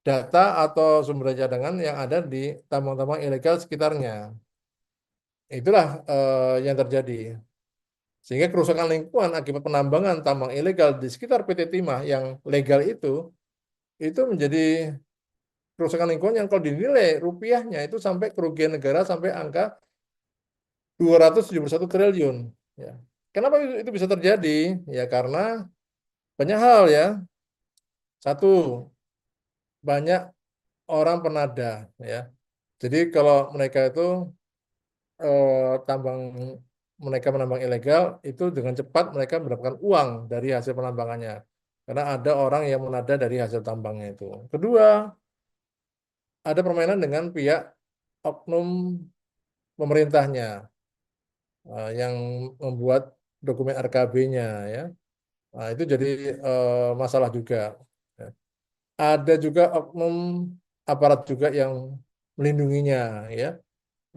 Speaker 2: data atau sumber daya cadangan yang ada di tambang-tambang ilegal sekitarnya. Itulah yang terjadi. Sehingga kerusakan lingkungan akibat penambangan tambang ilegal di sekitar PT Timah yang legal itu menjadi kerusakan lingkungan yang kalau dinilai rupiahnya itu sampai kerugian negara sampai angka 271 triliun. Ya. Kenapa itu bisa terjadi? Ya karena banyak hal ya. Satu, banyak orang penada ya. Jadi kalau mereka itu tambang mereka menambang ilegal itu dengan cepat mereka mendapatkan uang dari hasil penambangannya. Karena ada orang yang menada dari hasil tambangnya itu. Kedua, ada permainan dengan pihak oknum pemerintahnya yang membuat dokumen RKB-nya ya. Nah, itu jadi masalah juga. Ya. Ada juga oknum aparat juga yang melindunginya ya.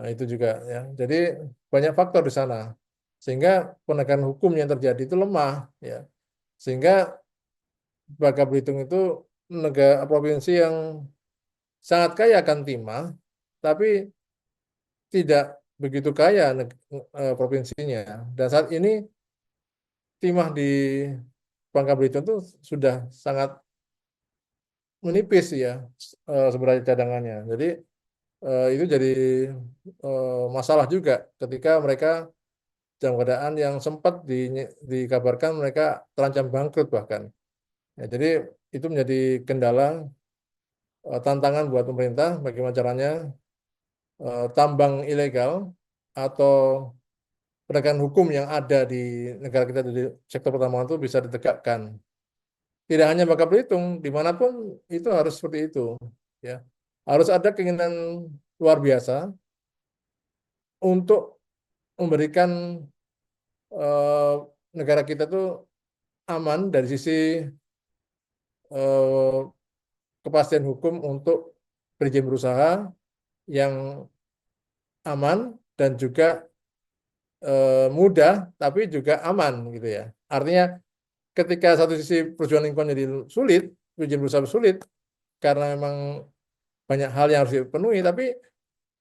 Speaker 2: Nah, itu juga ya. Jadi banyak faktor di sana. Sehingga penegakan hukum yang terjadi itu lemah ya. Sehingga Bangka Belitung itu negara provinsi yang sangat kaya akan timah, tapi tidak begitu kaya provinsinya. Dan saat ini timah di Bangka Belitung itu sudah sangat menipis ya sebenarnya cadangannya. Jadi itu jadi masalah juga ketika mereka dalam keadaan yang sempat dikabarkan mereka terancam bangkrut bahkan. Ya, jadi itu menjadi kendala tantangan buat pemerintah bagaimana caranya tambang ilegal atau penegakan hukum yang ada di negara kita di sektor pertambangan itu bisa ditegakkan. Tidak hanya Bangka Belitung, dimanapun itu harus seperti itu. Ya, harus ada keinginan luar biasa untuk memberikan eh, negara kita tuh aman dari sisi eh, kepastian hukum untuk berizin berusaha yang aman dan juga mudah tapi juga aman gitu ya. Artinya ketika satu sisi perjuangan lingkungan jadi sulit, berizin berusaha sulit karena memang banyak hal yang harus dipenuhi, tapi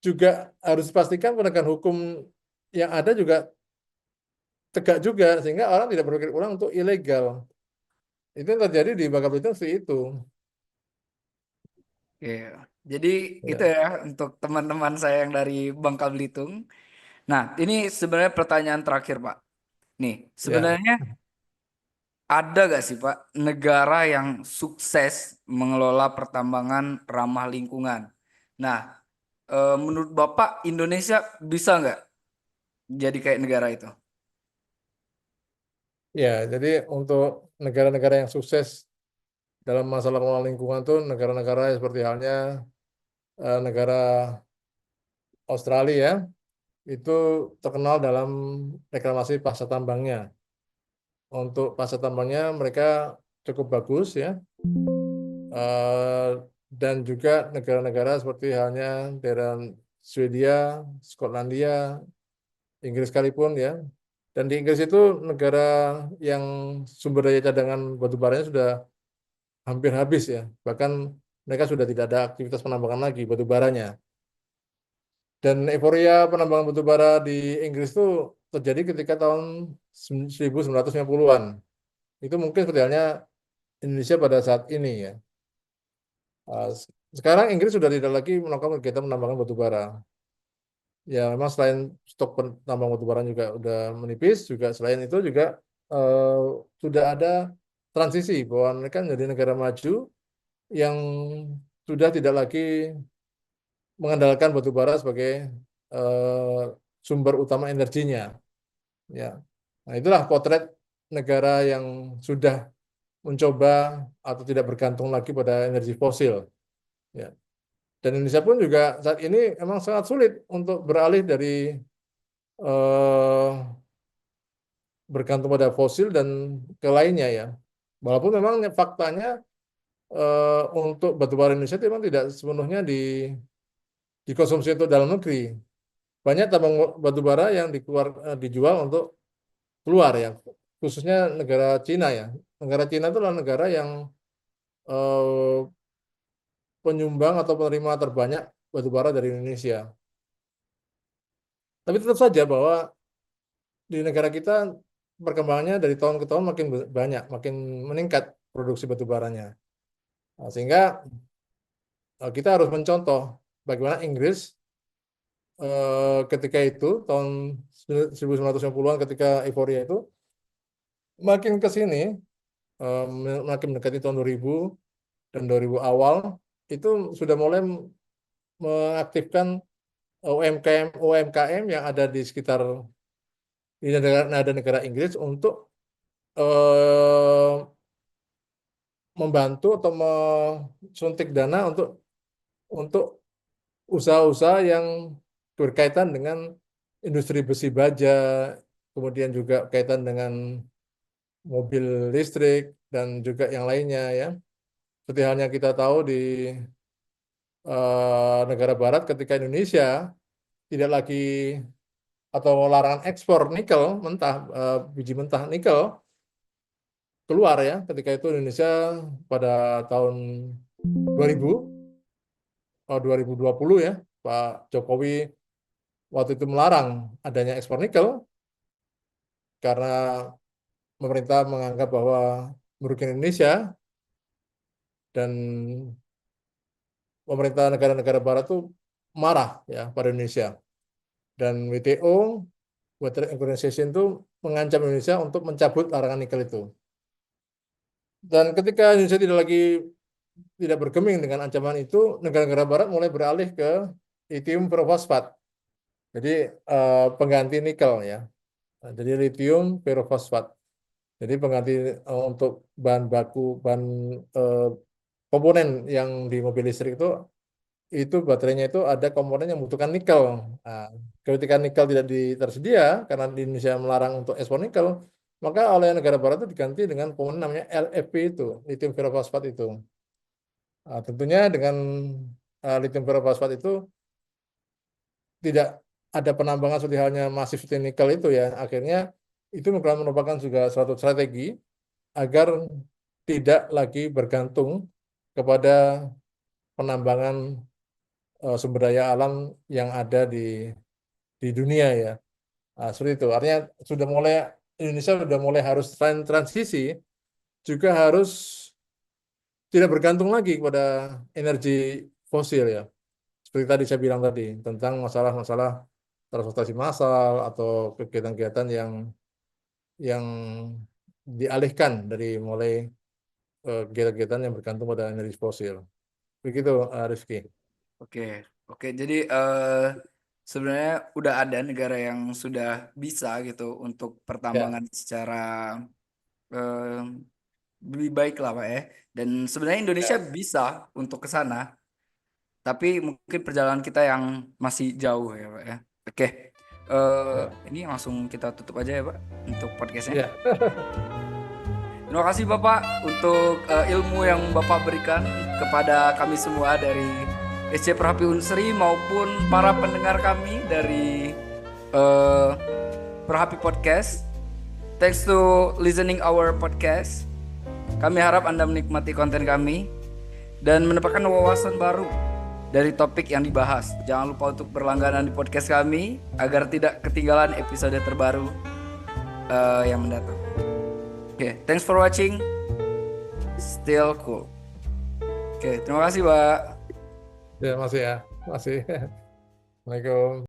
Speaker 2: juga harus dipastikan penegakan hukum yang ada juga tegak juga sehingga orang tidak berpikir ulang untuk ilegal. Itu yang terjadi di Bangka Belitung seperti itu.
Speaker 1: Iya. Jadi itu
Speaker 2: Ya,
Speaker 1: ya untuk teman-teman saya yang dari Bangka Belitung. Nah, ini sebenarnya pertanyaan terakhir, Pak. Nih,
Speaker 2: ya,
Speaker 1: sebenarnya ada gak sih, Pak, negara yang sukses mengelola pertambangan ramah lingkungan? Nah, menurut Bapak, Indonesia bisa nggak jadi kayak negara itu?
Speaker 2: ya. Jadi untuk negara-negara yang sukses dalam masalah pengelolaan lingkungan itu negara-negara seperti halnya negara Australia ya, itu terkenal dalam reklamasi pasca tambangnya. Untuk pasca tambangnya mereka cukup bagus ya. Eh, dan juga negara-negara seperti halnya daerah Swedia, Skotlandia, Inggris sekalipun ya. Dan di Inggris itu negara yang sumber daya cadangan batu baranya sudah hampir habis ya. Bahkan mereka sudah tidak ada aktivitas penambangan lagi batu baranya. Dan euforia penambangan batu bara di Inggris itu terjadi ketika tahun 1990-an. Itu mungkin seperti halnya Indonesia pada saat ini ya. Uh, Sekarang Inggris sudah tidak lagi melakukan kegiatan penambangan batu bara. Ya memang selain stok tambang batu bara juga udah menipis, juga selain itu juga eh, sudah ada transisi bahwa mereka menjadi negara maju yang sudah tidak lagi mengandalkan batu bara sebagai eh, sumber utama energinya. Ya, nah itulah potret negara yang sudah mencoba atau tidak bergantung lagi pada energi fosil. Ya. Dan Indonesia pun juga saat ini memang sangat sulit untuk beralih dari eh, bergantung pada fosil dan ke lainnya ya. Walaupun memang faktanya untuk batubara Indonesia itu memang tidak sepenuhnya dikonsumsi untuk dalam negeri. banyak tambang batu bara yang dijual untuk keluar ya, khususnya negara Cina ya. Negara Cina itu adalah negara yang eh, penyumbang atau penerima terbanyak batu bara dari Indonesia. Tapi tetap saja bahwa di negara kita perkembangannya dari tahun ke tahun makin banyak, makin meningkat produksi batu baranya. Nah, sehingga kita harus mencontoh bagaimana Inggris ketika itu tahun 1950-an ketika euforia itu makin ke sini eh, makin mendekati tahun 2000 dan 2000 awal itu sudah mulai mengaktifkan UMKM UMKM yang ada di sekitar di negara Inggris untuk eh, membantu atau suntik dana untuk usaha-usaha yang berkaitan dengan industri besi baja, kemudian juga kaitan dengan mobil listrik dan juga yang lainnya ya. Seperti halnya kita tahu di negara barat ketika Indonesia tidak lagi atau larangan ekspor nikel mentah, biji mentah nikel keluar ya. Ketika itu Indonesia pada tahun 2000, 2020 ya, Pak Jokowi waktu itu melarang adanya ekspor nikel karena pemerintah menganggap bahwa merugikan Indonesia dan pemerintah negara-negara barat itu marah ya pada Indonesia dan WTO World Trade Organization itu mengancam Indonesia untuk mencabut larangan nikel itu. Dan ketika Indonesia tidak bergeming dengan ancaman itu, negara-negara barat mulai beralih ke lithium ferrofosfat. Jadi pengganti nikel ya. Nah, jadi lithium ferrofosfat. Jadi pengganti untuk bahan baku, bahan eh, komponen yang di mobil listrik itu baterainya itu ada komponen yang membutuhkan nikel. Nah, ketika nikel tidak tersedia karena di Indonesia melarang untuk ekspor nikel, maka oleh negara barat itu diganti dengan komponen namanya LFP itu, lithium ferrofosfat itu. Nah, tentunya dengan lithium ferrofosfat itu tidak ada penambangan seperti halnya masif seperti nikel itu ya. Akhirnya itu merupakan juga suatu strategi agar tidak lagi bergantung kepada penambangan sumber daya alam yang ada di dunia ya. Nah, seperti itu. Artinya Indonesia sudah mulai harus transisi juga harus tidak bergantung lagi kepada energi fosil ya. Seperti tadi saya bilang tadi tentang masalah-masalah transportasi massal atau kegiatan-kegiatan yang dialihkan dari mulai kegiatan-kegiatan yang bergantung pada energi fosil. Begitu, Rifki.
Speaker 1: Oke, oke. Jadi sebenarnya udah ada negara yang sudah bisa gitu untuk
Speaker 2: Ya,
Speaker 1: pertambangan secara eh, lebih baik lah Pak ya. Dan sebenarnya Indonesia
Speaker 2: ya,
Speaker 1: bisa untuk ke sana, tapi mungkin perjalanan kita yang masih jauh ya Pak ya. Oke,
Speaker 2: ya,
Speaker 1: ini langsung kita tutup aja ya Pak untuk podcastnya.
Speaker 2: ya,
Speaker 1: Terima kasih Bapak untuk ilmu yang Bapak berikan kepada kami semua dari SC Perhapi Unsri maupun para pendengar kami dari eh, Perhapi Podcast. Thanks to listening our podcast. Kami harap Anda menikmati konten kami dan mendapatkan wawasan baru dari topik yang dibahas. Jangan lupa untuk berlangganan di podcast kami agar tidak ketinggalan episode terbaru yang mendatang. Oke, thanks for watching. Still cool. Oke, terima kasih, Pak.
Speaker 2: ya masih ya, masih. Assalamualaikum.